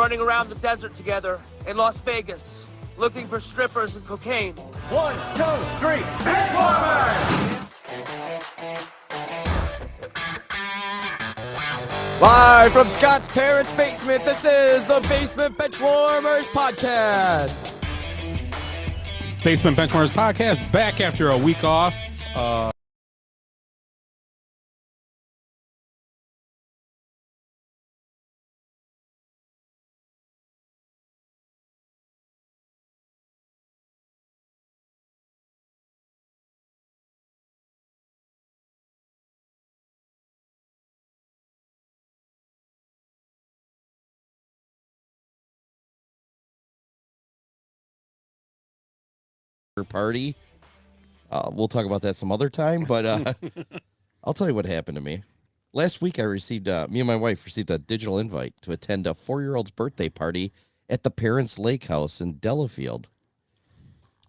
running around the desert together in Las Vegas, looking for strippers and cocaine. 1, 2, 3, Benchwarmers! Live from Scott's parents' basement, this is the Basement Benchwarmers Podcast. Basement Benchwarmers Podcast, back after a week off. Party. We'll talk about that some other time, but I'll tell you what happened to me. Last week I received, me and my wife received a digital invite to attend a 4-year-old's birthday party at the Parents Lake House in Delafield.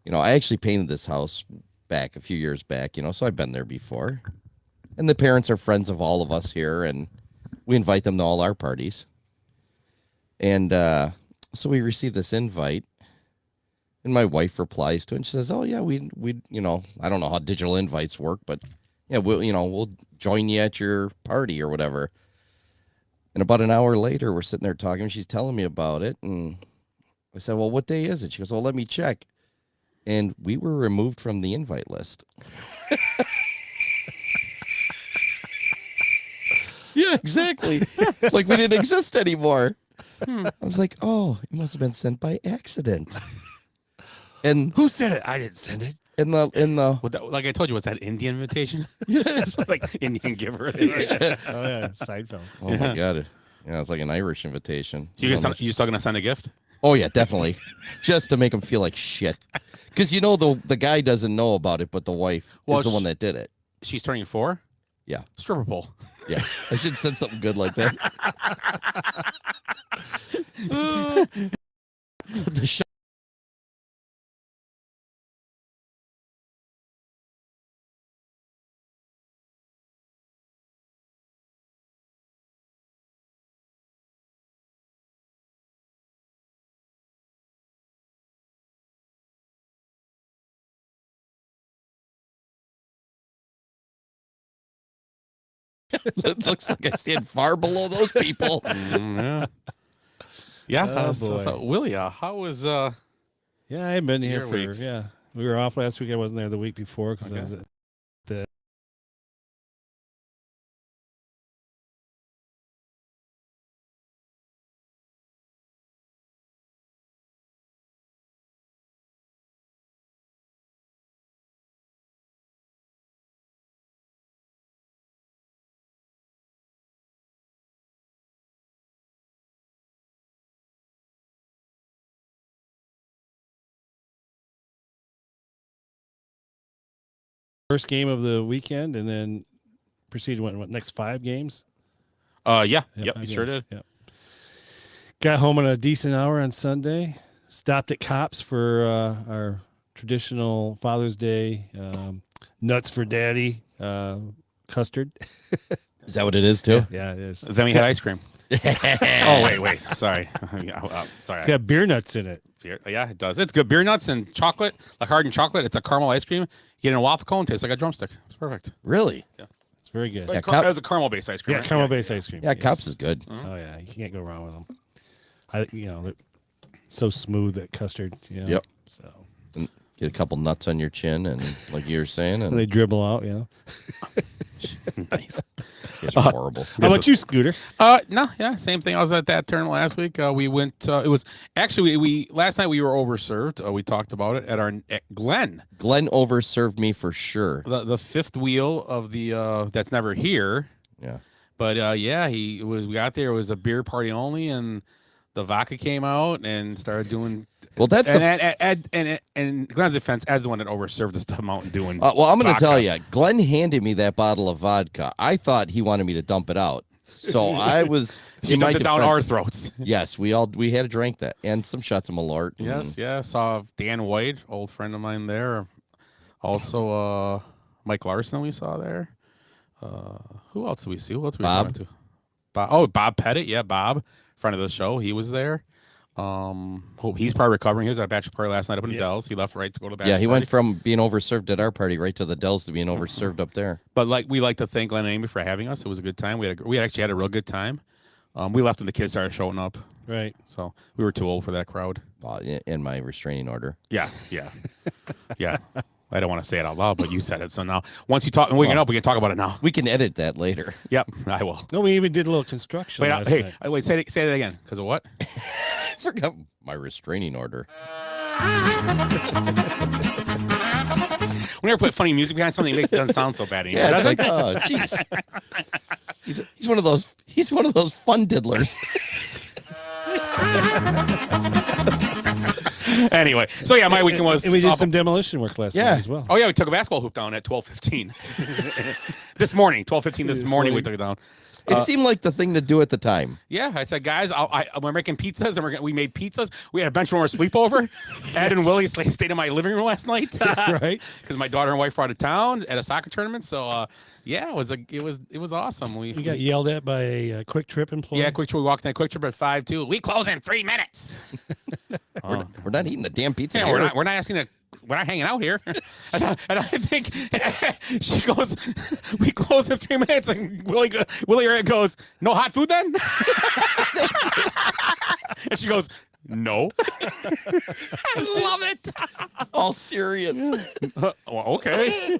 You know, I actually painted this house back a few years back, you know, so I've been there before. And the parents are friends of all of us here, and we invite them to all our parties. And so we received this invite. And my wife replies to it, and she says, "Oh yeah, we, you know, I don't know how digital invites work, but yeah, we'll join you at your party or whatever." And about an hour later, we're sitting there talking, and she's telling me about it, and I said, "Well, what day is it?" She goes, "Well, let me check." And we were removed from the invite list. Yeah, exactly. Like we didn't exist anymore. I was like, "Oh, it must have been sent by accident." And who sent it? I didn't send it. In the Like I told you, what's that Indian invitation? Yes. Like Indian giver. Oh yeah, Seinfeld. Oh my god. Yeah, it's like an Irish invitation. You still gonna send a gift? Oh yeah, definitely. Just to make them feel like shit. Because you know the guy doesn't know about it, but the wife is the one that did it. She's turning 4? Yeah. Stripper pole. Yeah. I should send something good like that. The shot. It looks like I stand far below those people. Yeah. Yeah. Oh, so Willie, how was Yeah, I've been here Your for week. yeah. We were off last week. I wasn't there the week before because I was at the. First game of the weekend, and then proceeded what next 5 games. Yeah. Yeah, Yep, 5 you sure games. did. Yep. Got home in a decent hour on Sunday. Stopped at Cops for our traditional Father's Day nuts for Daddy custard. Is that what it is too? Yeah, it is. Then we had ice cream. Oh, wait. Sorry. Sorry. It's got beer nuts in it. Yeah, it does. It's good. Beer nuts and chocolate, like hardened chocolate. It's a caramel ice cream. You get in a waffle cone, tastes like a drumstick. It's perfect. Really? It's very good. But Yeah, it was a caramel-based ice cream. Yeah, right? caramel-based ice cream. Yeah, yes. Cops is good. Oh yeah, you can't go wrong with them. They're so smooth that custard. You know? Yep. So And get a couple nuts on your chin, and like you were saying, and they dribble out. Nice. it's horrible. How about you, Scooter? No, yeah, same thing. I was at that tournament last week. We went. It was actually we last night we were overserved. We talked about it at Glenn. Glenn overserved me for sure. The fifth wheel of the that's never here. Yeah. But yeah, we got there. It was a beer party only, and the vodka came out and started doing. Well, that's and Glenn's defense, Ed's the one that overserved us the Mountain Dew. well, I'm going to vodka. tell you, Glenn handed me that bottle of vodka. I thought he wanted me to dump it out, so I was. She dumped it down our throats. Yes, we had a drink that and some shots of Malort. Yes, yeah. Saw Dan White, old friend of mine there. Also, Mike Larson we saw there. Who else did we see? Who else we Bob? talking to? Bob Pettit, yeah, Bob, friend of the show, he was there. Hope he's probably recovering. He was at a bachelor party last night up in the Dells. He left right to go to the bachelor Yeah, he party. went from being overserved at our party right to the Dells to being overserved up there. But we like to thank Glenn and Amy for having us. It was a good time. We actually had a real good time. We left when the kids started showing up. Right. So we were too old for that crowd. In my restraining order. Yeah. Yeah. I don't want to say it out loud, but you said it. So now, once you talk and we can talk about it now. We can edit that later. Yep, I will. No, we even did a little construction. Last night. Wait, say that again. Because of what? I forgot my restraining order. We never put funny music behind something that makes it doesn't sound so bad anymore. Yeah, does it's it? like, oh, jeez. He's one of those. He's one of those fun diddlers. Anyway, so yeah, my weekend was. And we did some demolition work last night as well. Oh yeah, we took a basketball hoop down at 12:15 this morning. 12:15 this morning we took it down. It seemed like the thing to do at the time. Yeah, I said, guys, we're making pizzas, and we made pizzas. We had a Benchwarmers sleepover. Ed and Willie stayed in my living room last night, Right? Because my daughter and wife were out of town at a soccer tournament. So yeah, it was awesome. We got yelled at by a Quick Trip employee. Yeah, Quick Trip. We walked in that Quick Trip at 5:02. We close in 3 minutes. We're not eating the damn pizza. Yeah, here. we're not asking to. We're not hanging out here. And I think she goes, we close in 3 minutes, and Willie goes, no hot food then? And she goes, no. I love it. All serious. Well, okay.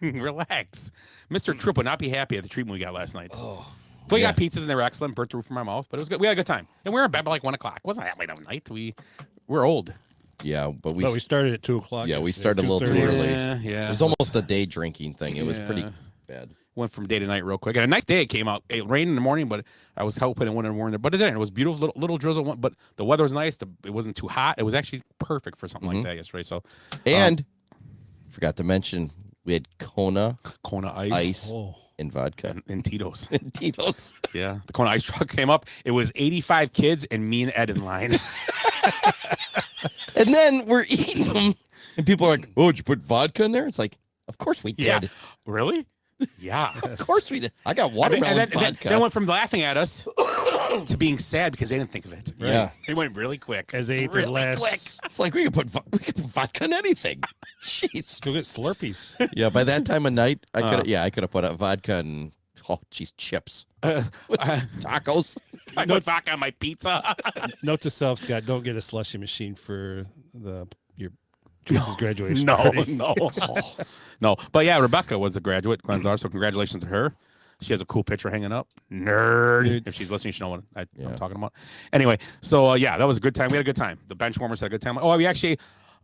Relax. Mr. Tripp would not be happy at the treatment we got last night. Oh. We got pizzas and they were excellent. Burnt the roof from my mouth, but it was good. We had a good time. And we were in bed by like 1 o'clock. It wasn't that late of a night. We're old. Yeah, but we started at 2 o'clock. Yeah, we started a little too early. Yeah. It was almost a day drinking thing. It was pretty bad. Went from day to night real quick. And a nice day it came out. It rained in the morning, but I was hoping it wouldn't rain. But it didn't. It was beautiful, little drizzle. But the weather was nice. It wasn't too hot. It was actually perfect for something like that yesterday. So, and forgot to mention we had Kona ice, and vodka and Tito's. And Tito's. Yeah, the Kona ice truck came up. It was 85 kids and me and Ed in line. And then we're eating them, and people are like, "Oh, did you put vodka in there?" It's like, of course we did. Yeah. Really? Yeah. Of course we did. I got watermelon vodka. They went from laughing at us to being sad because they didn't think of it. Yeah. They went really quick. As they ate their last. Quick. It's like we could put vodka in anything. Jeez. Go get Slurpees. Yeah, by that time of night, I could have put out vodka and chips. Tacos. I put vodka on my pizza. Note to self, Scott: don't get a slushy machine for your Juice's graduation party. No. But yeah, Rebecca was a graduate, Glenn's daughter, so congratulations to her. She has a cool picture hanging up. Nerd. Dude. If she's listening, she'll know what I'm talking about. Anyway, so yeah, that was a good time. We had a good time. The Benchwarmers had a good time. Oh,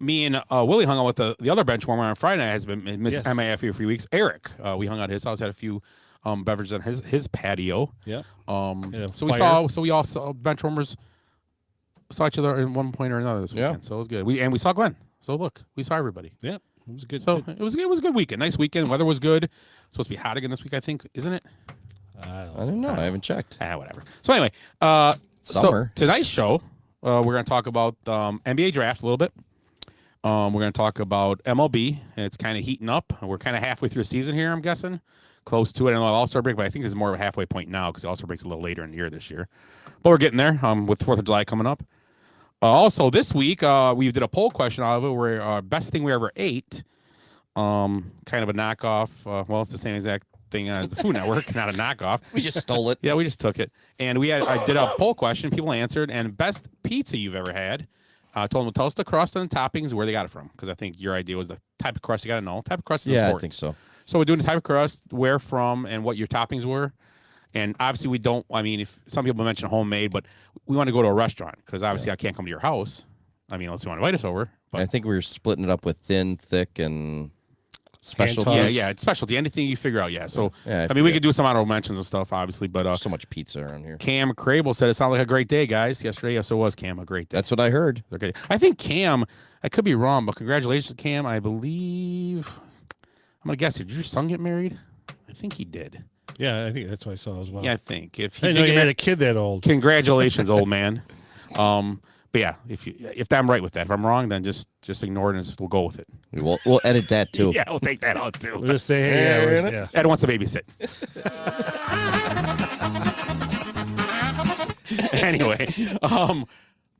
me and Willie hung out with the other Benchwarmer on Friday night. Has been missed MAF for a few weeks. Eric, we hung out at his house, had a few beverages on his patio. Yeah. So we all saw Benchwarmers saw each other in one point or another this weekend. So it was good. We saw Glenn. So look, we saw everybody. Yeah. It was good. So it was a good weekend. Nice weekend. Weather was good. It's supposed to be hot again this week, I think, isn't it? I don't know. I haven't checked. Whatever. So anyway, Summer. So tonight's show, we're going to talk about NBA draft a little bit. We're going to talk about MLB. And it's kind of heating up. We're kind of halfway through the season here, I'm guessing. Close to it. I know All-Star break, but I think this is more of a halfway point now because the All-Star break's a little later in the year this year. But we're getting there with 4th of July coming up. Also, this week, we did a poll question out of it where best thing we ever ate, kind of a knockoff. Well, it's the same exact thing as the Food Network, not a knockoff. We just stole it. Yeah, we just took it. And I did a poll question. People answered. And best pizza you've ever had. Told them to tell us the crust and the toppings, where they got it from. Because I think your idea was the type of crust you got to know. Type of crust is important. I think so. So we're doing the type of crust, where from, and what your toppings were. And obviously we don't, if some people mention homemade, but we want to go to a restaurant because obviously I can't come to your house. Unless you want to invite us over. But I think we were splitting it up with thin, thick, and specialty. Yeah, it's specialty. Anything you figure out, So, yeah, we could do some honorable mentions and stuff, obviously. But so much pizza around here. Cam Crable said it sounded like a great day, guys. Yesterday, yes, it was, Cam, a great day. That's what I heard. Okay. I think Cam, I could be wrong, but congratulations, Cam. I believe, I'm going to guess, did your son get married? I think he did. Yeah, I think that's what I saw as well. Yeah, I think. If I know you had a kid that old. Congratulations, old man. But yeah, if I'm right with that, if I'm wrong, then just ignore it and we'll go with it. We'll edit that too. Yeah, we'll take that out too. We'll just say, hey, Ed wants to babysit. Anyway, oh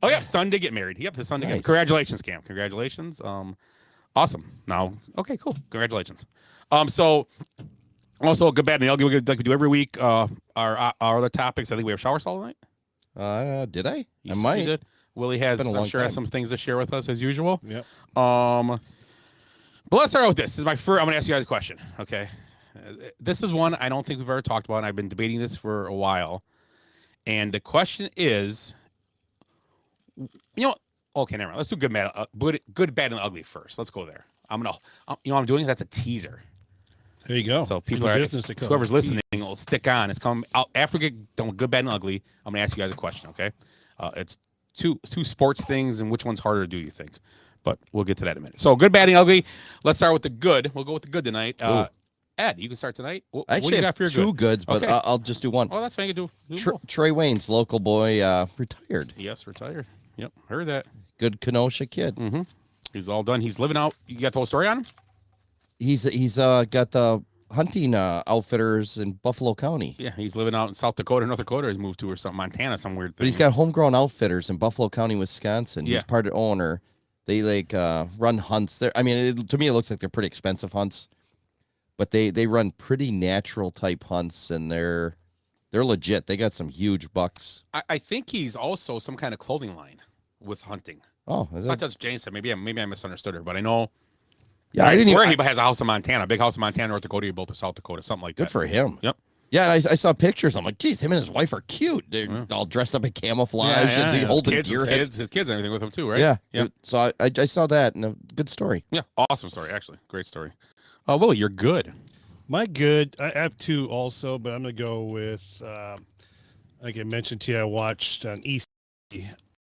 yeah, son did get married. Yep, his son did get married. Nice. Congratulations, Cam. Congratulations. Awesome. Now, okay, cool. Congratulations. So also good, bad, and the ugly. Like we do every week. Our other topics. I think we have shower stall tonight. Did I? You I said might. you did. Willie has, Been a I'm long sure, has time. some things to share with us as usual. Yep. But let's start out with this. This is my first. I'm going to ask you guys a question. Okay. This is one I don't think we've ever talked about, and I've been debating this for a while. And the question is, okay, never mind. Let's do good, bad, and ugly first. Let's go there. What I'm doing? That's a teaser. There you go. So people whoever's listening will stick on. It's coming out after we get done with good, bad, and ugly. I'm going to ask you guys a question. Okay. It's two sports things, and which one's harder to do, you think? But we'll get to that in a minute. So good, bad, and ugly. Let's start with the good. We'll go with the good tonight. Ed, you can start tonight. What I actually do you got have for your two good? goods, but Okay. I'll just do one. Oh, that's fine. You can do both. Trey Wayne's local boy retired. Yes, retired. Yep, heard that. Good Kenosha kid. Mm-hmm. He's all done. He's living out. You got the whole story on him? He's got the hunting outfitters in Buffalo County. Yeah, he's living out in South Dakota, North Dakota. He's moved to or something, Montana, some weird thing. But he's got homegrown outfitters in Buffalo County, Wisconsin. Yeah. He's part of the owner. They run hunts there. I mean, to me, it looks like they're pretty expensive hunts, but they run pretty natural type hunts, and they're legit. They got some huge bucks. I think he's also some kind of clothing line with hunting. Oh, I is thought that? that's Jane said. Maybe I misunderstood her, but I know. Yeah, I didn't swear even. he has a house in Montana, a big house in Montana, North Dakota, he built to South Dakota, something like that. Good for him. Yep. Yeah, and I saw pictures. I'm like, geez, him and his wife are cute. They're all dressed up in camouflage and holding deer heads. His kids and everything with him too, right? Yeah. Yeah. So I saw that, and a good story. Yeah. Awesome story, actually. Great story. Willie, you're good. My good, I have two also, but I'm going to go with, like I mentioned to you, I watched on East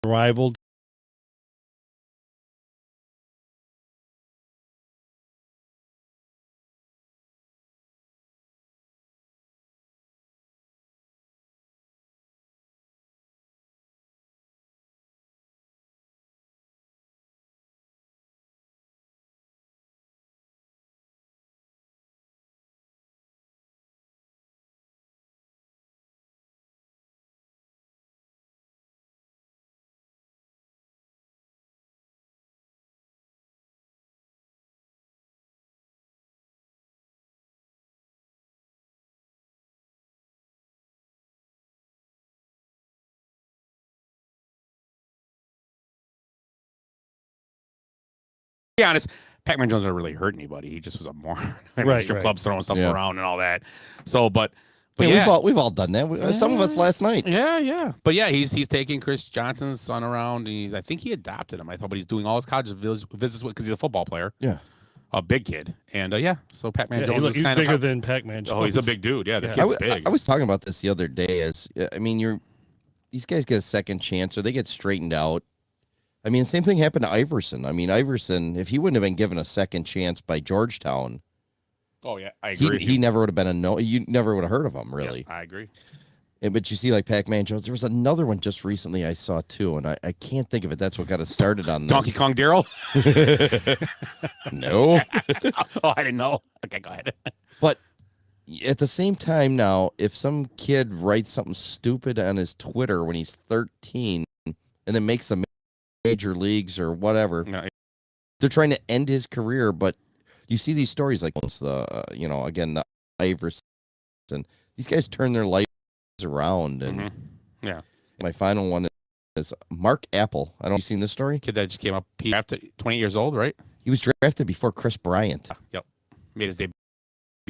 Arrival. Be honest, Pac-Man Jones never really hurt anybody. He just was a moron. Right, Strip right. clubs throwing stuff Yeah. around and all that. So, but Yeah, yeah. we've all done that. Some of us last night. Yeah. But yeah, he's taking Chris Johnson's son around, and I think he adopted him. I thought, but he's doing all his college visits with because he's a football player. Yeah. A big kid, and so Pac-Man Yeah, Jones is he's kind bigger of than Pac-Man Jones. Oh, he's a big dude. Yeah, the Yeah. kid's big. I was talking about this the other day. I mean, these guys get a second chance, or they get straightened out. I mean, same thing happened to Iverson. I mean, Iverson, if he wouldn't have been given a second chance by Georgetown, Oh yeah, I agree. he never would have been you never would have heard of him, really. Yeah, I agree. But you see, like Pac-Man Jones, there was another one just recently I saw too, and I can't think of it. That's what got us started on this. Donkey Kong Daryl. No. Oh, I didn't know. Okay, go ahead. But at the same time now, if some kid writes something stupid on his Twitter when he's 13 and then makes the major leagues or whatever, No, they're trying to end his career. But you see these stories like again, the Iverson. These guys turn their lives around. And Yeah. my final one is Mark Apple. I don't know if you've seen this story. Kid that just came up. He after 20 years old, right? He was drafted before Chris Bryant. Yep. Made his debut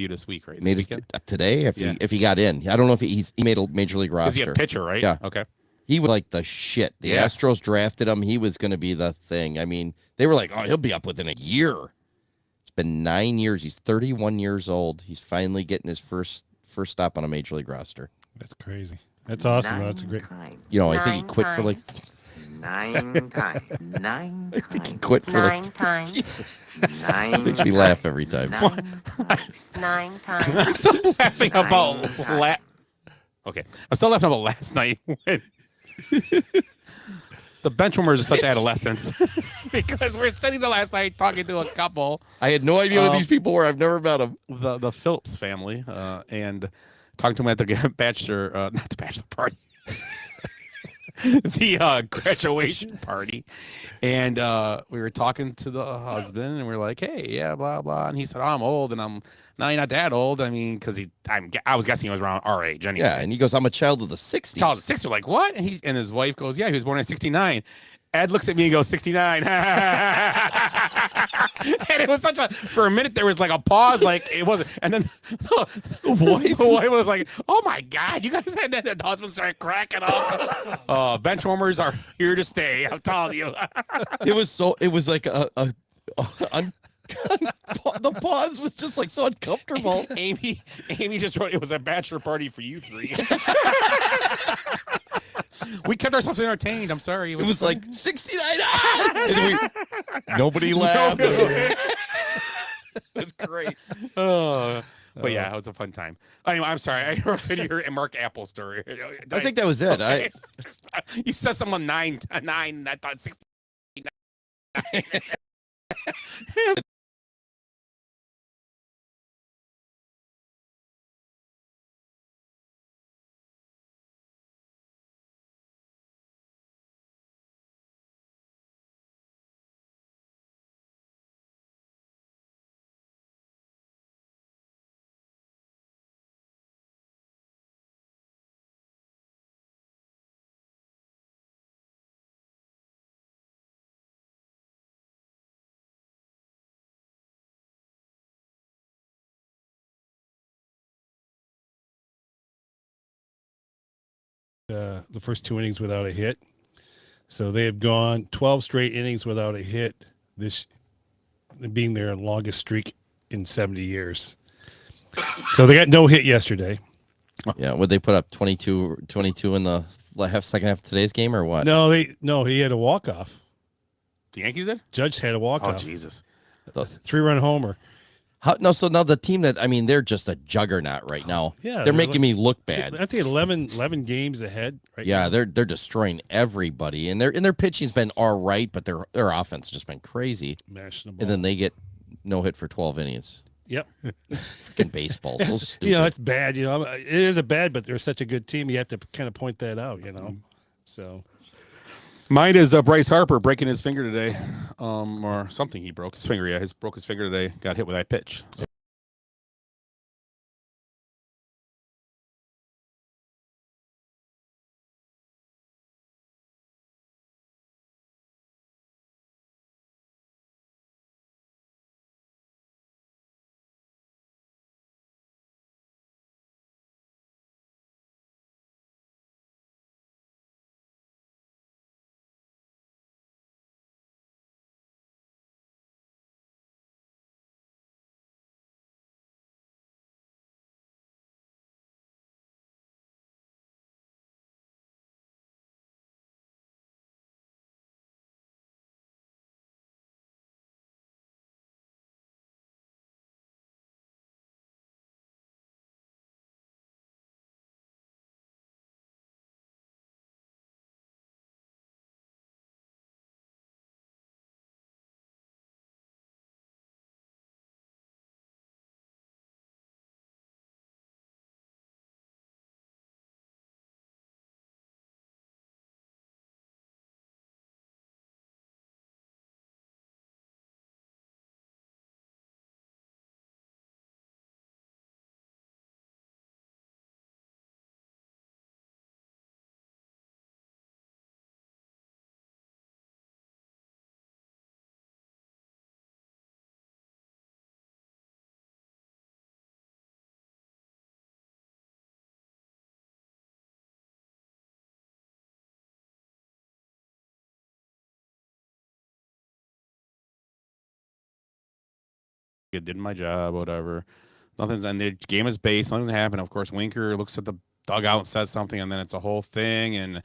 this week, right? Made his today if he got in. I don't know if he made a major league Is he roster. a pitcher, right? Yeah. Okay. He was like the shit. The Yeah. Astros drafted him. He was going to be the thing. I mean, they were like, oh, he'll be up within a year. It's been 9 years. He's 31 years old. He's finally getting his first stop on a major league roster. That's crazy. That's awesome. That's a great. I think he quit for like 9 times. 9 I think he times. quit for 9 like times. 9 makes me laugh every time. 9 times. I'm still laughing about Nine times. Okay. I'm still laughing about last night when the Benchwarmers are such adolescents because we're sitting there last night talking to a couple, I had no idea who these people were. I've never met them. the Phillips family, and talking to them at the bachelor, not the bachelor party. the graduation party, and we were talking to the husband, and we are like, "Hey, yeah, blah blah," and he said, "Oh, I'm old," and I'm, "No, you're not that old." I mean, because I was guessing he was around our age anyway. Yeah, and he goes, "I'm a child of the '60s." Child of the 60s. We're like, what? And his wife goes, "Yeah, he was born in '69." Ed looks at me and goes, 69. And it was for a minute, there was like a pause, like it wasn't. And then the wife was like, "Oh my God, you guys had that." And the husband started cracking up. Benchwarmers are here to stay. I'm telling you. It was like the pause was just like so uncomfortable. Amy just wrote, "It was a bachelor party for you three." We kept ourselves entertained. I'm sorry. It was like 69. Nobody laughed. It was great. But yeah, it was a fun time. Anyway, I'm sorry. I interrupted your Mark Apple story. I think that was it. Okay. You said someone 9. I thought 69. The first 2 innings without a hit. So they have gone 12 straight innings without a hit, this being their longest streak in 70 years. So they got no hit yesterday. Yeah, would they put up 22 in the second half of today's game or what? No, he had a walk-off. The Yankees did? Judge had a walk-off. Oh, Jesus. 3-run homer. So now the team they're just a juggernaut right now. Yeah, they're making me look bad. I think 11 games ahead right Yeah, now. they're destroying everybody, and their pitching's been all right, but their offense has just been crazy. Mashing the ball. And then they get no hit for 12 innings. Yep. Freaking baseball, so stupid. It's bad. It is a bad, but they're such a good team. You have to kind of point that out. So. Mine is Bryce Harper breaking his finger today, or something. He broke his finger. Yeah, broke his finger today. Got hit with that pitch. So. It did my job, whatever. Nothing's, and the game is based. Nothing's happened. Of course, Winker looks at the dugout and says something, and then it's a whole thing, and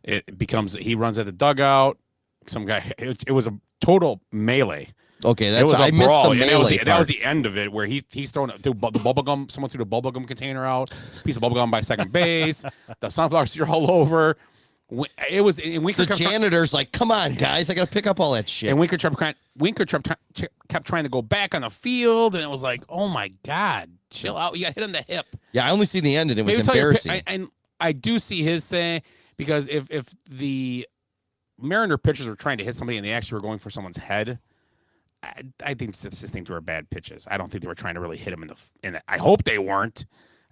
it becomes he runs at the dugout. Some guy. It was a total melee. Okay, It was I a missed brawl, the and melee that was part. the end of it, where he's throwing the bubble gum. Someone threw the bubble gum container out. Piece of bubble gum by second base. The sunflowers are all over. It was in Winker. The janitor's like, "Come on, guys, I got to pick up all that shit." And Winker kept trying to go back on the field, and it was like, "Oh my God, chill out! You got hit in the hip." Yeah, I only seen the end, and it was Maybe tell your embarrassing. and I do see his saying, because if the Mariner pitchers were trying to hit somebody and they actually were going for someone's head, I think they were bad pitches. I don't think they were trying to really hit him in the I hope they weren't.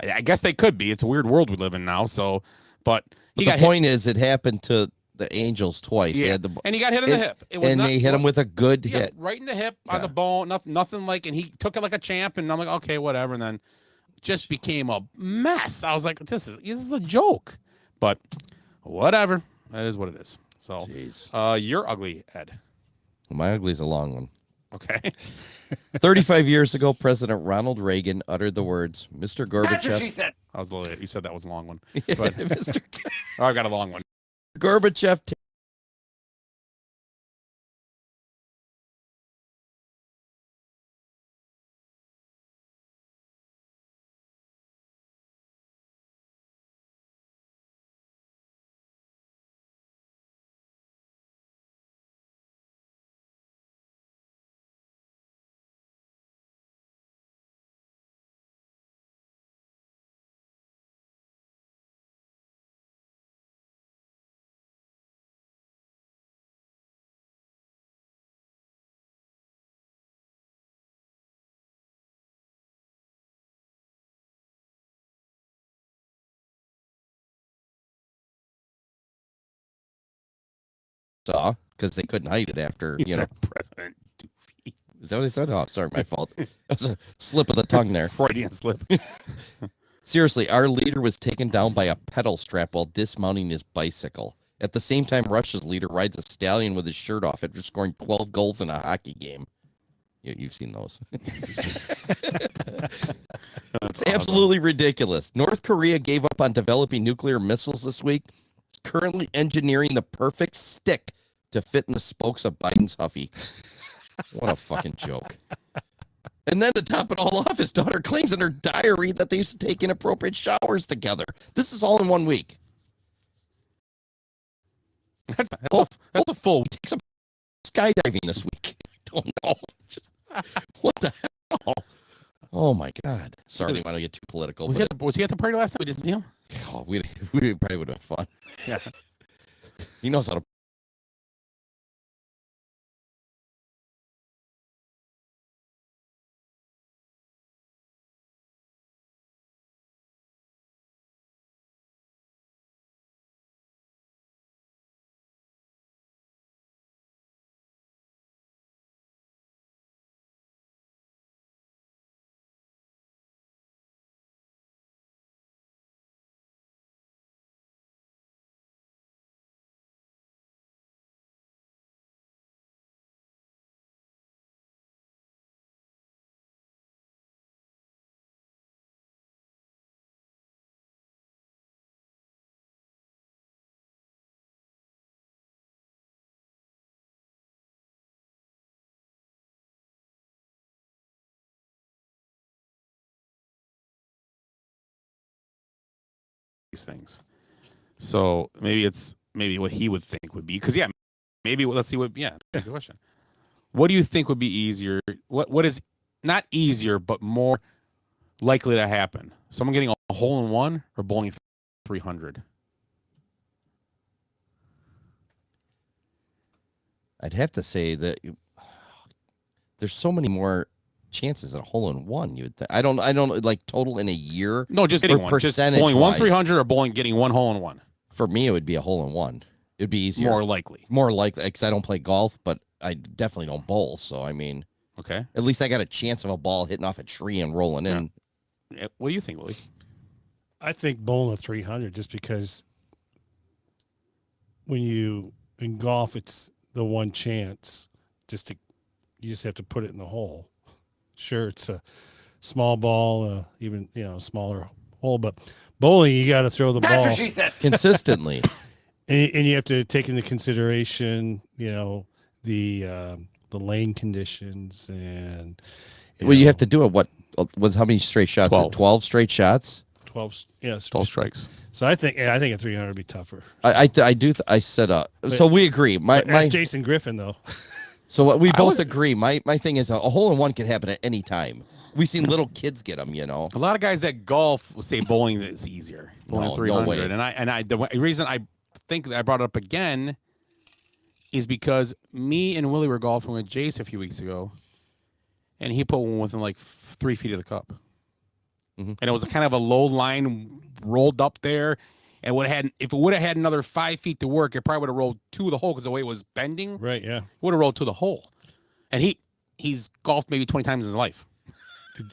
I guess they could be. It's a weird world we live in now. So, but the point is, it happened to the Angels twice. Yeah. And he got hit in the hip. It was they hit him with a good hit. Right in the hip, on the bone. Nothing like, and he took it like a champ. And I'm like, okay, whatever. And then just became a mess. I was like, this is a joke. But whatever. That is what it is. So, you're ugly, Ed. My ugly's a long one. Okay. 35 years ago, President Ronald Reagan uttered the words, "Mr. Gorbachev." That's what she said. I was a little. You said that was a long one. But Mr. I've got a long one. Gorbachev. Saw because they couldn't hide it after President Doofy. Is that what I said? Oh, sorry, my fault. That was a slip of the tongue there. Freudian slip. Seriously, our leader was taken down by a pedal strap while dismounting his bicycle. At the same time, Russia's leader rides a stallion with his shirt off after scoring 12 goals in a hockey game. You've seen those. It's absolutely ridiculous. North Korea gave up on developing nuclear missiles this week. It's currently engineering the perfect stick to fit in the spokes of Biden's Huffy. What a fucking joke. And then to top it all off, his daughter claims in her diary that they used to take inappropriate showers together. This is all in 1 week. That's a full. Take some skydiving this week. I don't know. What the hell? Oh my God! Sorry, I didn't want to get too political. Was he at the party last night? We didn't see him. Oh, we probably would have been fun. Yeah, he knows how to. these things. So maybe what he would think would be, because maybe let's see what. Yeah, good question. What do you think would be easier? What is not easier but more likely to happen? Someone getting a hole in one or bowling 300? I'd have to say that there's so many more chances at a hole in one. You would I don't like total in a year. No, just getting one. Just bowling 1-300 or bowling getting one hole in one. For me, it would be a hole in one. It'd be easier. More likely because I don't play golf, but I definitely don't bowl. So I mean, okay. At least I got a chance of a ball hitting off a tree and rolling in. Yeah. What do you think, Willie? I think bowling a 300 just because when you in golf, it's the one chance you just have to put it in the hole. Sure, it's a small ball, even smaller hole, but bowling you got to throw the ball. That's what she said. Consistently, and you have to take into consideration, the lane conditions and. You have to do it. What was how many straight shots? 12 straight shots. 12, yes, 12 strikes. So I think a 300 would be tougher. I said so we agree. My Jason Griffin though. So we both agree. My thing is a hole in one can happen at any time. We've seen little kids get them. A lot of guys that golf will say bowling is easier. Bowling 300, no way. and the reason I think that I brought it up again is because me and Willie were golfing with Jace a few weeks ago, and he put one within like 3 feet of the cup. And it was kind of a low line rolled up there. And if it would have had another 5 feet to work, it probably would have rolled to the hole because the way it was bending. Right, yeah. It would have rolled to the hole. And he's golfed maybe 20 times in his life.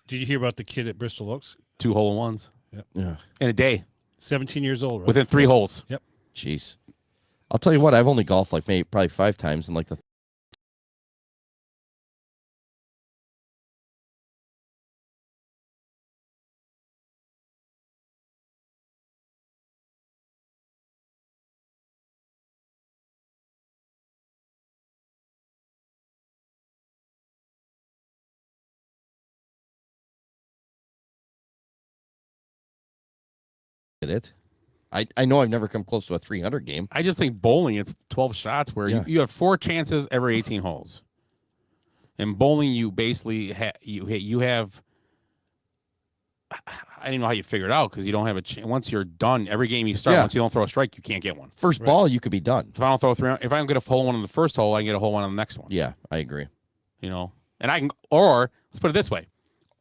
Did you hear about the kid at Bristol Oaks? 2 hole-in-ones. Yeah. In a day. 17 years old. Right? Within 3 holes. Yep. Jeez. I'll tell you what, I've only golfed like probably 5 times in like the it. I know I've never come close to a 300 game. I just think bowling, it's 12 shots where you have 4 chances every 18 holes. In bowling, you basically you have. I don't even know how you figure it out because you don't have a chance. Once you're done, every game you start, once you don't throw a strike, you can't get one. First ball, you could be done. If I don't throw if I don't get a hole one on the first hole, I can get a hole one on the next one. Yeah, I agree. You know, and I can, or let's put it this way,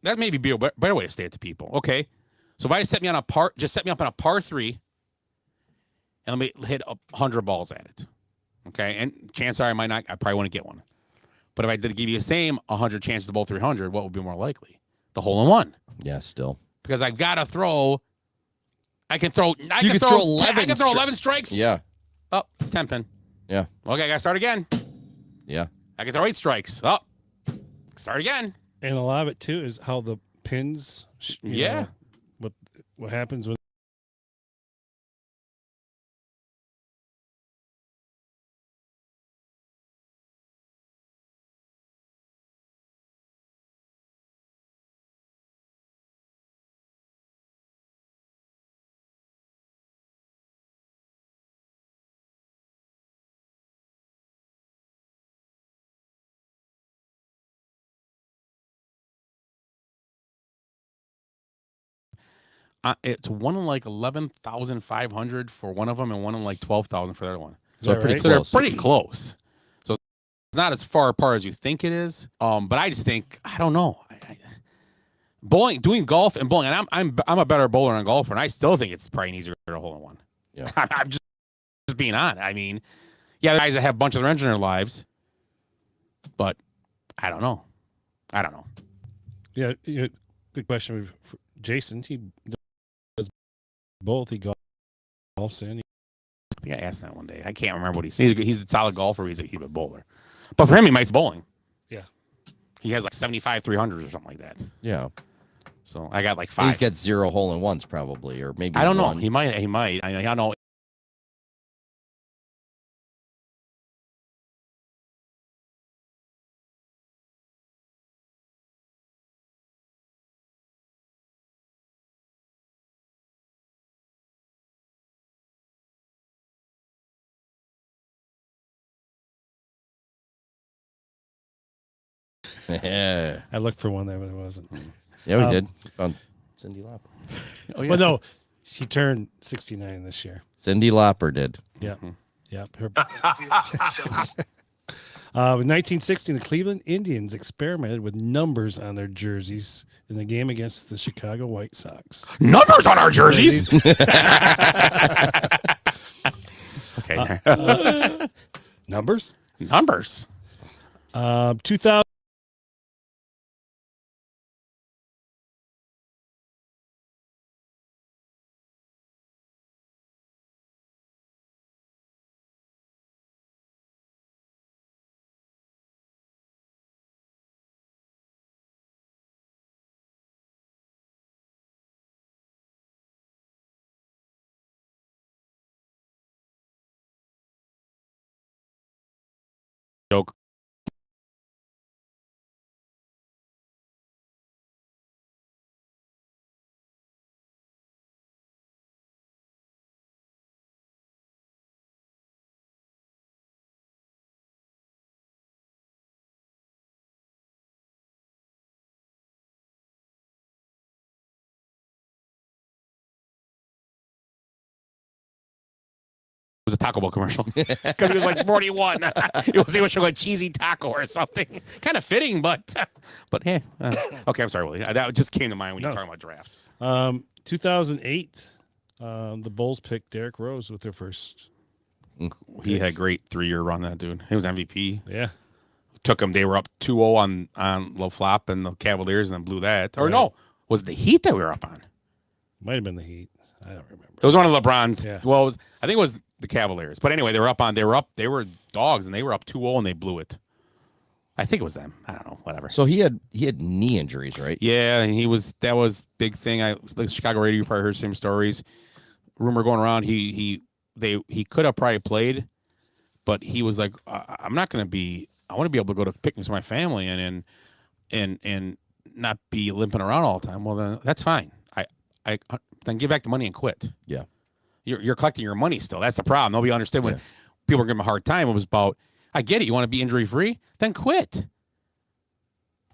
that maybe be a better way to say it to people. Okay, so if I set me on just set me up on a par 3, and let me hit 100 balls at it. Okay, and chances are I probably wouldn't get one. But if I did give you the same 100 chances to bowl 300, what would be more likely? The hole in one. Yeah, still. Because I've got to throw. I can throw 11. I can throw 11 strikes. Yeah. Oh, 10 pin. Yeah. Okay, I got to start again. Yeah. I can throw 8 strikes. Oh, start again. And a lot of it too is how the pins. You know, what happens with. It's one in like 11,500 for one of them, and one in like 12,000 for the other one. So they're pretty So close. they're pretty close. So it's not as far apart as you think it is. But I just think I don't know. Bowling, doing golf and bowling, and I'm a better bowler than a golfer, and I still think it's probably an easier hole in one. Yeah, I'm just being honest. I mean, yeah, the guys that have a bunch of revenge in their lives, but I don't know. Yeah, good question. For Jason, he does both. He golfs and I think I asked that one day. I can't remember what he said. He's a solid golfer. He's a bowler. But for him, he might be bowling. Yeah. He has like 75 300s or something like that. Yeah. So I got like 5. He's got 0 hole-in-ones probably, or maybe I don't know. one. He might. I don't know. Yeah. I looked for one there, but there wasn't. Yeah, we did. We found Cindy Lauper. Oh, yeah. Well, no, she turned 69 this year. Cindy Lauper did. Yeah. Yeah. In 1960, the Cleveland Indians experimented with numbers on their jerseys in the game against the Chicago White Sox. Numbers on our jerseys. Okay. Numbers? Numbers. 2000. Joke. was a Taco Bell commercial because he was like 41. He was showing a cheesy taco or something. Kind of fitting, but hey. Okay, I'm sorry, Willie. That just came to mind when you were talking about drafts. 2008, the Bulls picked Derrick Rose with their first. He had a great 3-year run, that dude. He was MVP. Yeah. Took them. They were up 2-0 on low flop and the Cavaliers, and then blew that. Or no, was it the Heat that we were up on? Might have been the Heat. I don't remember. It was one of LeBron's. Yeah. Well, I think it was the Cavaliers. But anyway, they were dogs, and they were up 2-0, and they blew it. I think it was them. I don't know. Whatever. So he had knee injuries, right? Yeah, and that was big thing. The Chicago radio, you probably heard same stories. Rumor going around, he could have probably played, but he was like, I'm not going to be. I want to be able to go to picnics with my family and not be limping around all the time. Well, then that's fine. I then give back the money and quit. Yeah. You're collecting your money still. That's the problem. Nobody understood when people were giving him a hard time. It was about, I get it. You want to be injury free? Then quit.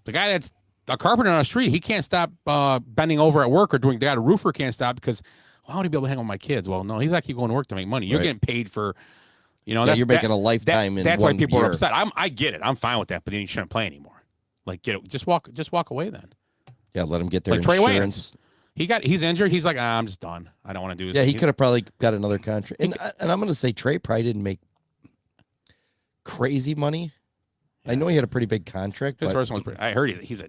The guy that's a carpenter on the street, he can't stop bending over at work or doing that. A roofer can't stop because, well, I want to be able to hang out with my kids. Well, no, he's actually going to work to make money. You're getting paid for, you're making a lifetime in that's one why people year. are upset. I get it. I'm fine with that, but then you shouldn't play anymore. Like, just walk away then. Yeah, let him get their Like Trey insurance. Wayans. He's injured. He's like, I'm just done. I don't want to do this. Yeah, he could have probably got another contract. And I'm going to say Trey probably didn't make crazy money. I know he had a pretty big contract. His but first one was I heard he's a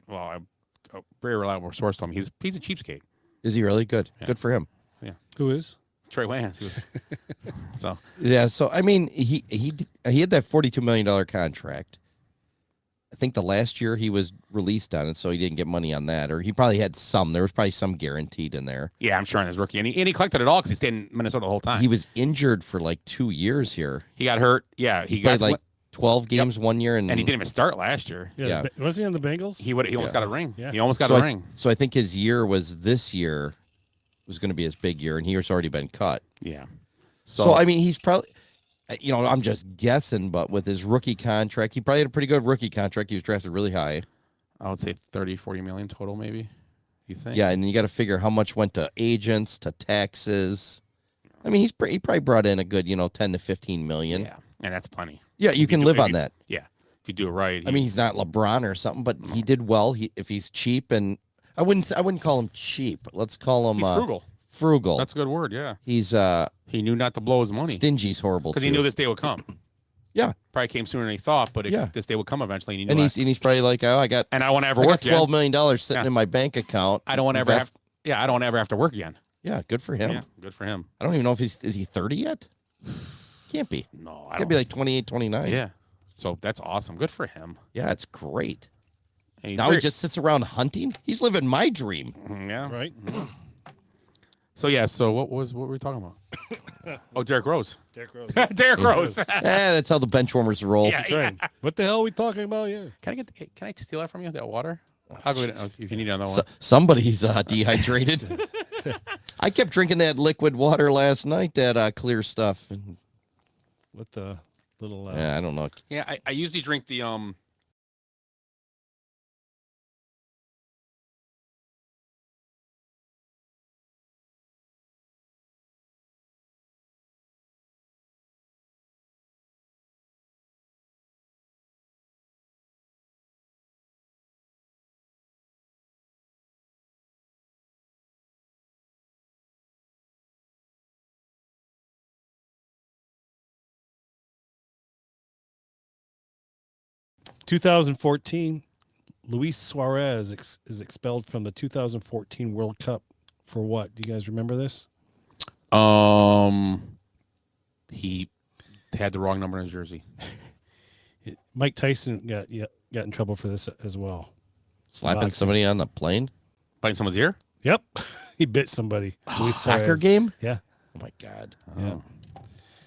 very reliable source to him. He's a cheapskate. Is he really good? Yeah. Good for him. Yeah. Who is? Trey Wayans. He was, so Yeah, so I mean, he had that $42 million contract. I think the last year he was released on it, so he didn't get money on that, or he probably had some. There was probably some guaranteed in there. yeah, I'm sure on his rookie, and he collected it all because he stayed in Minnesota the whole time. He was injured for like 2 years here. He got hurt. Yeah, He played got like 12 games 1 year, and he didn't even start last year. Yeah. Was he on the Bengals? He almost got a ring. Yeah. He almost got so a ring. So I think his year was this year was going to be his big year, and he was already been cut. Yeah. So I mean, he's probably, I'm just guessing, but with his rookie contract, he probably had a pretty good rookie contract. He was drafted really high. I would say 30, 40 million total, maybe. You think? Yeah, and you got to figure how much went to agents, to taxes. I mean, he probably brought in a good, 10 to 15 million. Yeah, and that's plenty. Yeah, you can live on that. Yeah, if you do it right. I mean, he's not LeBron or something, but he did well. If he's cheap, and I wouldn't call him cheap. Let's call him he's frugal. Frugal. That's a good word. Yeah. He's He knew not to blow his money stingy's horrible because too. he knew this day would come. Yeah, probably came sooner than he thought, but this day would come eventually. And he knew and he's probably like, oh, I got and I don't want to ever I work got $12 million sitting Yeah. in my bank account. I don't want to ever have. Yeah, I don't want to ever have to work again. Yeah, good for him. Yeah, good for him. I don't even know if is he 30 yet? Can't be. No, Can't be like 28, 29. Yeah, so that's awesome. Good for him. Yeah, it's great. And he's Now very- he just sits around hunting. He's living my dream. yeah. Right. So yeah, so what were we talking about? Oh, Derrick Rose. Derrick Rose. Derrick Rose. That's how the Benchwarmers roll. Yeah. That's right. What the hell are we talking about here? Can I steal that from you? That water? I'll go get it if you need another one. Somebody's dehydrated. I kept drinking that liquid water last night, that clear stuff. What the little? Yeah, I don't know. Yeah, I usually drink the ...2014, Luis Suarez is expelled from the 2014 World Cup for what? Do you guys remember this? he had the wrong number in his jersey. Mike Tyson got in trouble for this as well. Slapping Boxing. somebody on the plane? Biting someone's ear? Yep, he bit somebody. Luis Soccer Suarez. game? Yeah. Oh, my God. Yeah.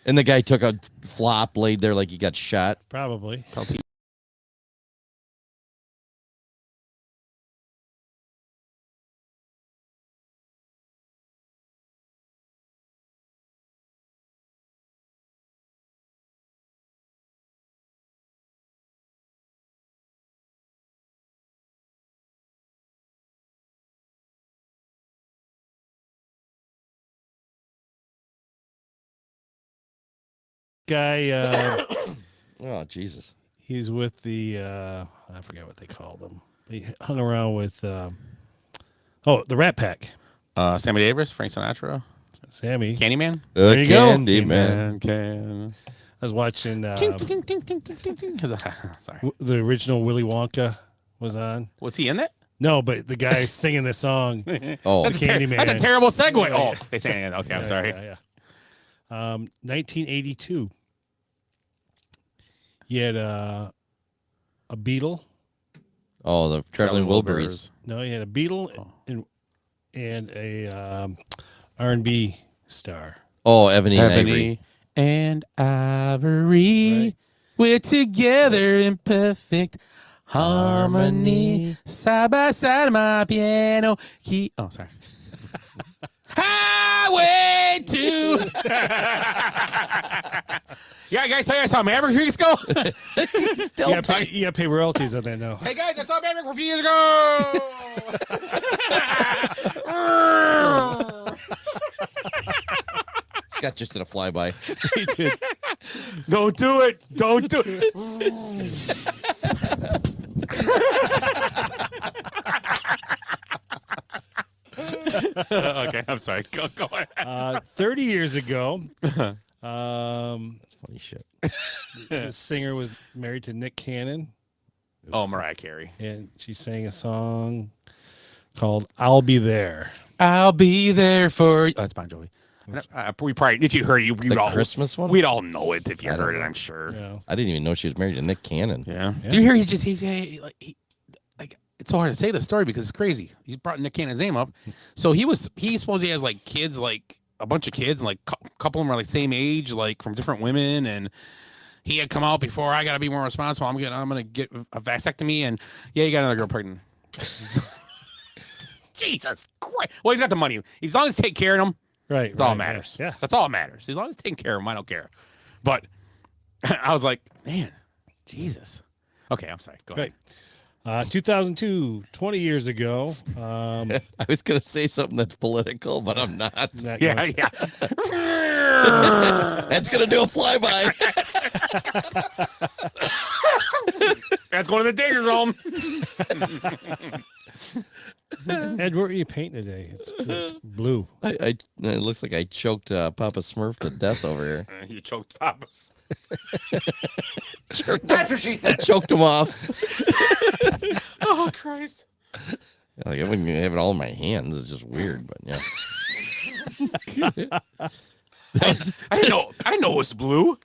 And the guy took a flop, laid there like he got shot. Probably. guy. Oh, Jesus. He's with the I forget what they called him. He hung around with the Rat Pack. Sammy Davis, Frank Sinatra, Sammy. Candyman. There you go. Candyman. Can. I was watching Sorry. the original Willy Wonka was on. Was he in that? No, but the guy singing the song. Oh, That's, Candyman. that's a terrible segue. Yeah. Oh, they sang it. Okay, I'm sorry. Yeah. 1982. You had a Beatle. oh, the Traveling Wilburys. No, you had a Beatle Oh. and a R&B star. Oh, Ebony and Ivory. Ebony and Ivory, Right. we're together in perfect harmony, side by side, my piano key. Oh, sorry. Highway to. Yeah, guys, I saw Maverick a few years ago. Still You gotta pay royalties on that now. Hey, guys, I saw Maverick a few years ago. Scott just did a flyby. Don't do it. Don't do it. Okay, I'm sorry. Go ahead. 30 years ago, That's funny shit. the singer was married to Nick Cannon, Oh, Mariah Carey. and she sang a song called "I'll Be There." I'll be there for you. Oh, that's Bon Jovi. We probably, if you heard it, The Christmas one? we'd all know it if you I don't heard it, know. I'm sure. Yeah. I didn't even know she was married to Nick Cannon. Yeah. Yeah. Do you hear he's it's so hard to say the story because it's crazy. He brought Nick Cannon's name up. So he supposedly has like kids, like a bunch of kids, and like a couple of them are like same age, like from different women, and he had come out before. I gotta be more responsible. I'm gonna get a vasectomy, and yeah, you got another girl pregnant. Jesus Christ! Well, he's got the money. As long as he take care of them, Right. that's all that matters. Yeah. That's all that matters. As long as he's taking care of them, I don't care. But I was like, man, Jesus. Okay, I'm sorry. Go ahead. Right. 2002, 20 years ago. I was going to say something that's political, but I'm not. That Yeah, goes- yeah. That's going to do a flyby. That's going to the danger zone. Ed, what were you painting today? It's blue. It looks like I choked Papa Smurf to death over here. You choked Papas. That's what she I said. choked him off. Oh, Christ. Like, I wouldn't even have it all in my hands. It's just weird, but yeah. I know it's blue.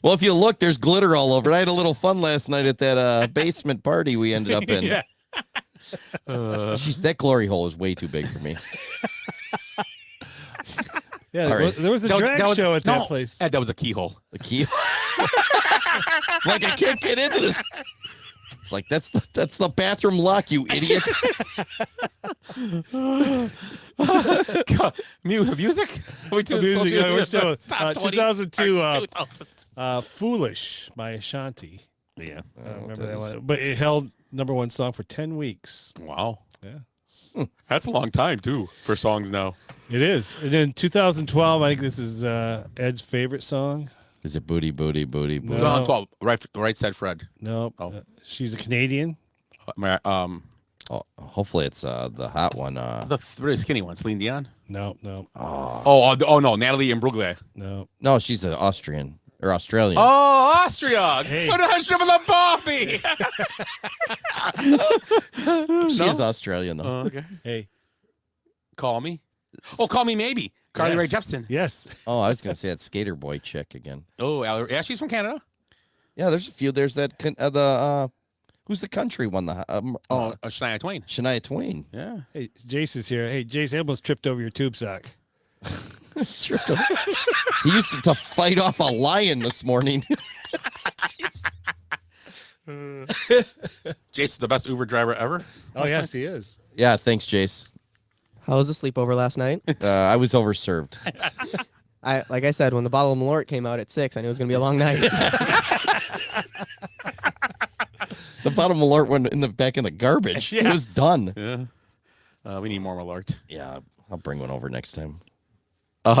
Well, if you look, there's glitter all over it. I had a little fun last night at that basement party we ended up in. Yeah. Jeez, that glory hole is way too big for me. Yeah, All right. there was a drag show at that place. Ed, that was a keyhole. The key. Like I can't get into this. It's like that's the bathroom lock, you idiot. Music? Music, yeah, we're still, Top 20 2002, or 2000. Foolish by Ashanti. Yeah. I don't remember that one. But it held #1 song for 10 weeks. Wow. Yeah. That's a long time, too, for songs now. It is. And then 2012, I think this is Ed's favorite song. Is it booty, booty, booty, booty? No. 12. Right said Fred. No, Oh. she's a Canadian. Oh, hopefully it's the hot one. The really skinny one, Celine Dion. No, Oh no, Natalie Imbruglia. no. No, she's an Austrian or Australian. Oh, Austria. Hey. Put a strip of the Bobby. She is Australian though. Okay. Hey, Call me. Oh, Call Me Maybe. Carly Yes. Rae Jepsen. yes. Oh, I was gonna say that skater boy chick again. Oh, yeah, she's from Canada. Yeah, there's a few. There's that who's the country one? Shania Twain. Shania Twain. Yeah. Hey, Jace is here. Hey, Jace, I almost tripped over your tube sock. He used to fight off a lion this morning. Jason's the best Uber driver ever. Oh, yes, he is. Yeah, thanks, Jace. How was the sleepover last night? I was overserved. Like I said, when the bottle of Malort came out at 6, I knew it was going to be a long night. The bottom alert went back in the garbage. Yeah. It was done. Yeah. We need more Malort. Yeah, I'll bring one over next time.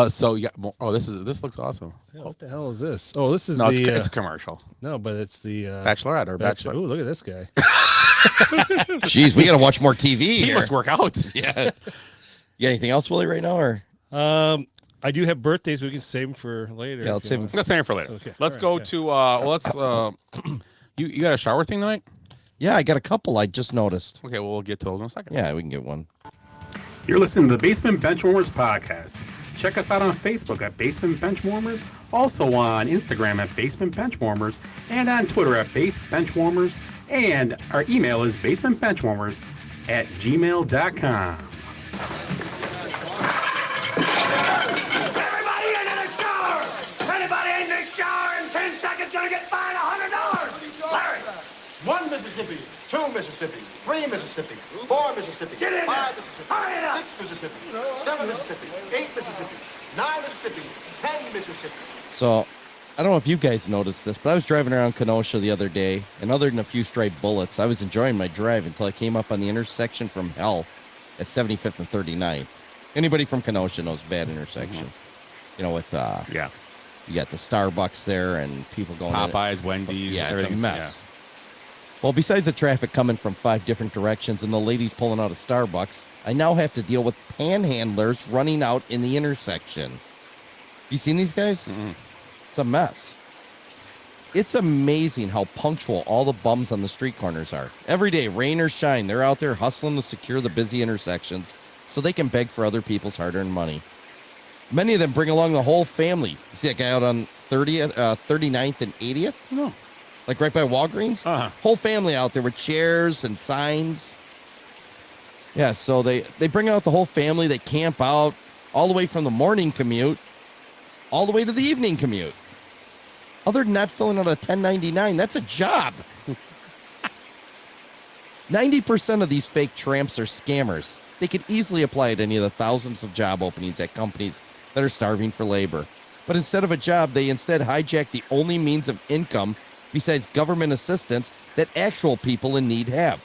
So you got more. Oh, this looks awesome. Yeah, what the hell is this? Oh, this is No, the. it's a commercial. No, but it's the Bachelorette or Bachelor. Oh, look at this guy. Jeez, we got to watch more TV He here. must work out. Yeah. You got anything else, Willie, right now? Or I do have birthdays. We can save them for later. Yeah, let's save them. Let's hang it for later. Okay. Let's All go right, to. Let's. You got a shower thing tonight? Yeah, I got a couple I just noticed. Okay, well, we'll get to those in a second. Yeah, we can get one. You're listening to the Basement Benchwarmers podcast. Check us out on Facebook at Basement Benchwarmers, also on Instagram at Basement Benchwarmers, and on Twitter at Base Benchwarmers, and our email is basementbenchwarmers@gmail.com. Everybody into the shower! Anybody in the shower in 10 seconds gonna get fined $100! Larry! 1 Mississippi, 2 Mississippi, 3 Mississippi, 4 Mississippi, get in 5 Mississippi, hurry it up! 6 Mississippi, 7 Mississippi, 8 Mississippi, 9 Mississippi, 10 Mississippi. So, I don't know if you guys noticed this, but I was driving around Kenosha the other day, and other than a few stray bullets, I was enjoying my drive until I came up on the intersection from hell at 75th and 39th. Anybody from Kenosha knows bad intersection. You know, with Yeah. you got the Starbucks there and people going in it. Popeyes, Wendy's. Yeah, it's a everything's- mess. Well, besides the traffic coming from 5 different directions and the ladies pulling out of Starbucks, I now have to deal with panhandlers running out in the intersection. You seen these guys? Mm-mm. It's a mess. It's amazing how punctual all the bums on the street corners are. Every day, rain or shine, they're out there hustling to secure the busy intersections so they can beg for other people's hard-earned money. Many of them bring along the whole family. You see that guy out on 39th and 80th? No. Like right by Walgreens? Uh-huh. Whole family out there with chairs and signs. Yeah, so they bring out the whole family. They camp out all the way from the morning commute all the way to the evening commute. Other than not filling out a 1099, that's a job. 90% of these fake tramps are scammers. They could easily apply at any of the thousands of job openings at companies that are starving for labor. But instead of a job, they instead hijack the only means of income besides government assistance that actual people in need have.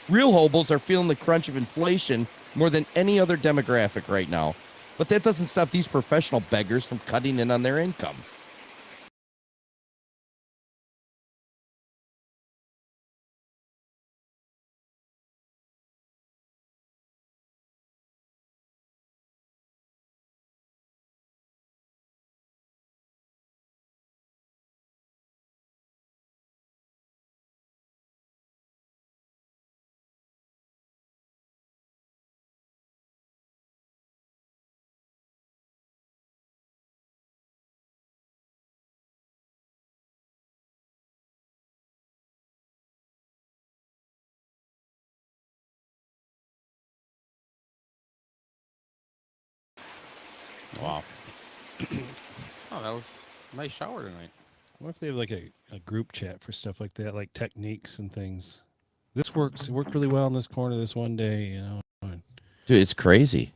Real hobos are feeling the crunch of inflation more than any other demographic right now. But that doesn't stop these professional beggars from cutting in on their income. Wow. Oh, that was a nice shower tonight. What if they have like a group chat for stuff like that, like techniques and things? This works. It worked really well in this corner this one day, you know. Dude, it's crazy.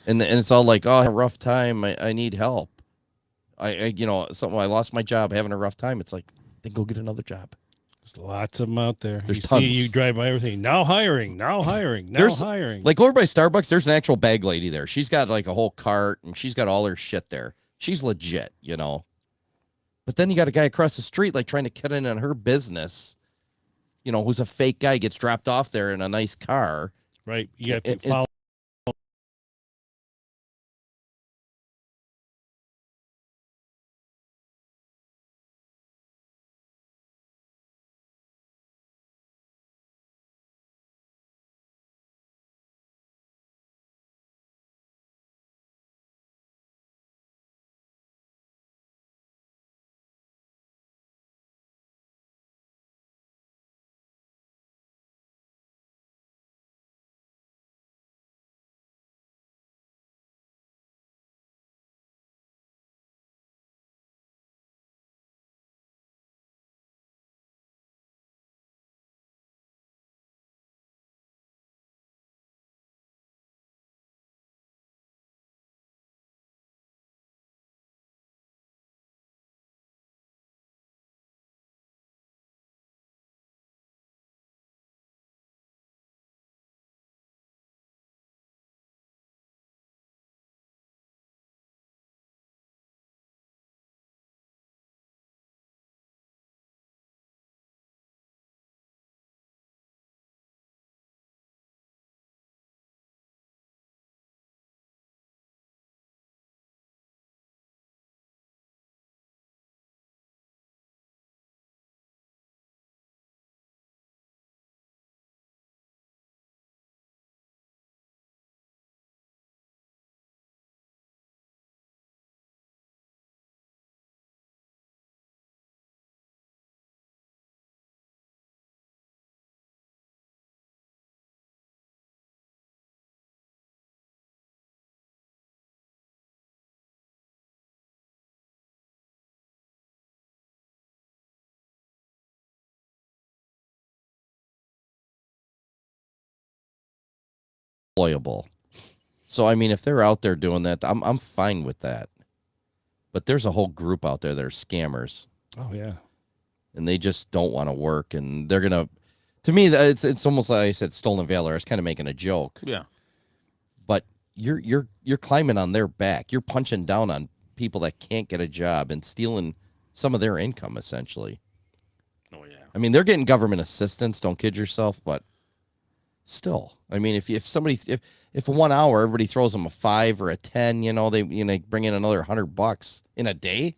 And it's all like, oh, I had a rough time. I need help. I I lost my job, having a rough time. It's like, then go get another job. There's lots of them out there. There's you tons. see, you drive by everything. Now hiring, now hiring, now There's- hiring. Like over by Starbucks, there's an actual bag lady there. She's got like a whole cart and she's got all her shit there. She's legit, you know. But then you got a guy across the street like trying to cut in on her business, you know, who's a fake guy, gets dropped off there in a nice car. Right. You got It- to follow employable. So I mean, if they're out there doing that, I'm fine with that. But there's a whole group out there that are scammers. Oh yeah. And they just don't want to work, and they're gonna. To me, it's almost like I said, stolen valor. I was kind of making a joke. Yeah. But you're climbing on their back. You're punching down on people that can't get a job and stealing some of their income, essentially. Oh yeah. I mean, they're getting government assistance. Don't kid yourself, but still, I mean, if somebody if 1 hour everybody throws them a 5 or a 10, they bring in another $100 in a day.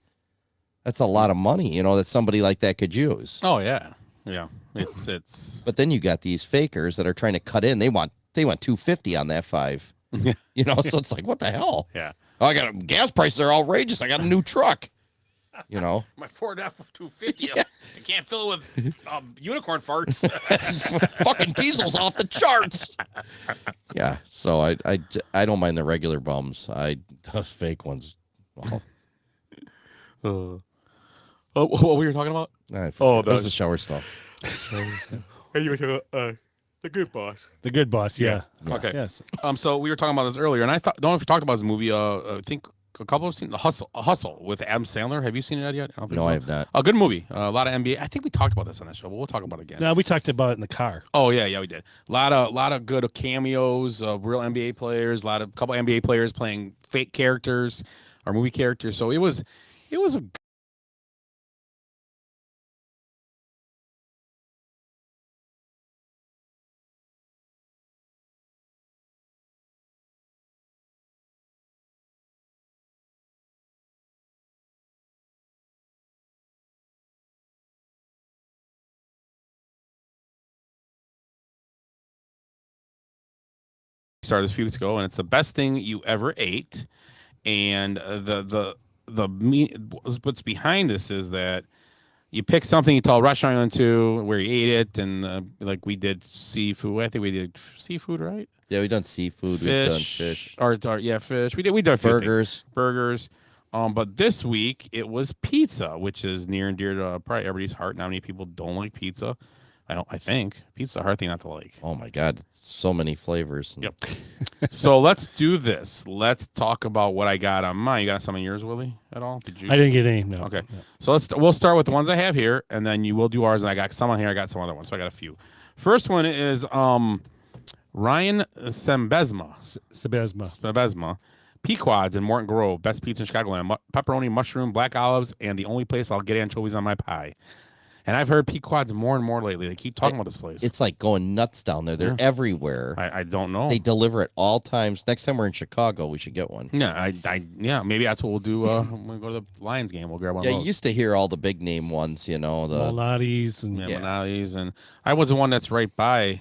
That's a lot of money, that somebody like that could use. Oh yeah. Yeah. It's. But then you got these fakers that are trying to cut in. They want $250 on that 5. So it's like, what the hell? Yeah. Oh, gas prices are outrageous. I got a new truck. My Ford F-250. I can't fill it with unicorn farts. Fucking diesel's off the charts. Yeah. So I don't mind the regular bums. Those fake ones. What were you talking about? That that was the shower stuff. Hey, you were talking about the good boss. The Good Boss. Yeah. Okay. Yes. So we were talking about this earlier, and I don't know if we talked about this movie. I think a couple have seen The Hustle with Adam Sandler. Have you seen it yet? I don't think No, so. I have not. A good movie. A lot of NBA. I think we talked about this on that show, but we'll talk about it again. No, we talked about it in the car. Oh yeah, we did. A lot of good cameos of real NBA players. A couple NBA players playing fake characters or movie characters. So it was a. Started this few weeks ago, and it's the best thing you ever ate. And what's behind this is that you pick something, you tell a restaurant you went to where you ate it, and like we did seafood. I think we did seafood, right? Yeah, we've done seafood. We've done fish. Fish. We did a few Burgers. Burgers. But this week it was pizza, which is near and dear to probably everybody's heart. Not many people don't like pizza. I think pizza a hard thing not to like. Oh my God, so many flavors. Yep. So let's do this. Let's talk about what I got on mine. You got some of yours, Willie, at all? Did you? I didn't get any. No. Okay. No. So we'll start with the ones I have here, and then you will do ours. And I got some on here. I got some other ones. So I got a few. First one is Ryan Sebesma. Pequod's in Morton Grove. Best pizza in Chicagoland. Pepperoni, mushroom, black olives, and the only place I'll get anchovies on my pie. And I've heard Pequod's more and more lately. They keep talking about this place. It's like going nuts down there. They're everywhere. I don't know. They deliver at all times. Next time we're in Chicago, we should get one. Yeah, maybe that's what we'll do when we go to the Lions game. We'll grab one of those. You used to hear all the big name ones, the Malnati's and Malnati's, and I was the one that's right by.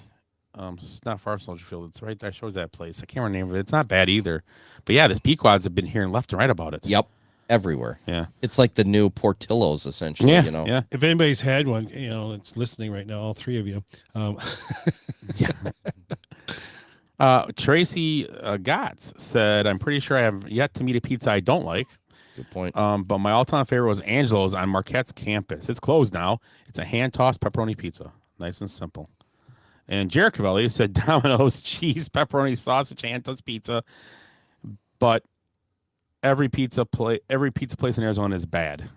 It's not far from Soldier Field. It's right there. Shows that place. I can't remember the name of it. It's not bad either. But yeah, this Pequod's have been hearing left and right about it. Yep. Everywhere. Yeah. It's like the new Portillo's, essentially, Yeah. If anybody's had one, that's listening right now, all three of you. Tracy Gotts said, I'm pretty sure I have yet to meet a pizza I don't like. Good point. But my all-time favorite was Angelo's on Marquette's campus. It's closed now. It's a hand-tossed pepperoni pizza. Nice and simple. And Jared Cavelli said Domino's cheese, pepperoni, sausage, hand-tossed pizza. But every pizza place in Arizona is bad.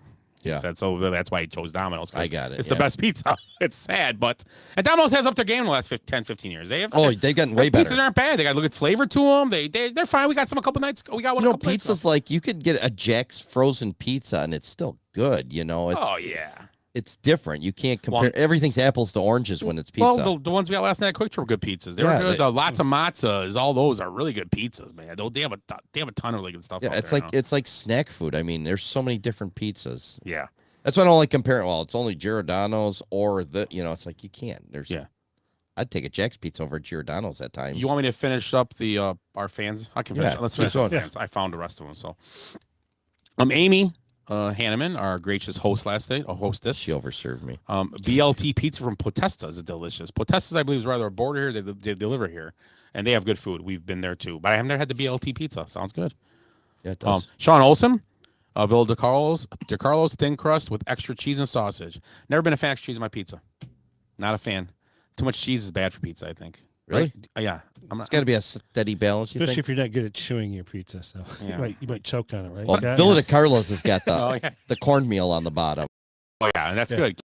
Yeah. So that's why he chose Domino's. I got it. It's the best pizza. It's sad, and Domino's has up their game in the last 10, 15 years. They've gotten way better. Pizzas aren't bad. They got a good flavor to them. They're fine. We got some a couple nights ago. We got one. Pizza's like you could get a Jack's frozen pizza and it's still good. It's different. You can't compare. Everything's apples to oranges when it's pizza. Well, the ones we got last night at Quick Trip were good pizzas. They were good. Lots of matzahs. All those are really good pizzas, man. They have a ton of really good stuff. Yeah, it's like snack food. I mean, there's so many different pizzas. Yeah, that's why I don't like comparing. Well, it's only Giordano's or it's like you can't. I'd take a Jack's Pizza over Giordano's at times. You want me to finish up the our fans? I can finish. Yeah, let's finish up the fans. I found the rest of them. So, Amy Hanneman, our gracious host last night, or hostess. She overserved me. BLT pizza from Potesta's is delicious. Potesta's, I believe, is rather a border here. They deliver here, and they have good food. We've been there too, but I have never had the BLT pizza. Sounds good. Yeah, it does. Sean Olson, Villa de Carlos thin crust with extra cheese and sausage. Never been a fan of cheese in my pizza. Not a fan. Too much cheese is bad for pizza, I think. Really? Right? Yeah. It's got to be a steady balance. You Especially think? if you're not good at chewing your pizza, so Yeah. you might choke on it, right? Well, Scott? Villa de Carlos has got the Oh, yeah. the cornmeal on the bottom. Oh, yeah. And that's Yeah. good.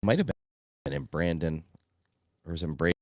Might have been in Brandon, or was in Brandon.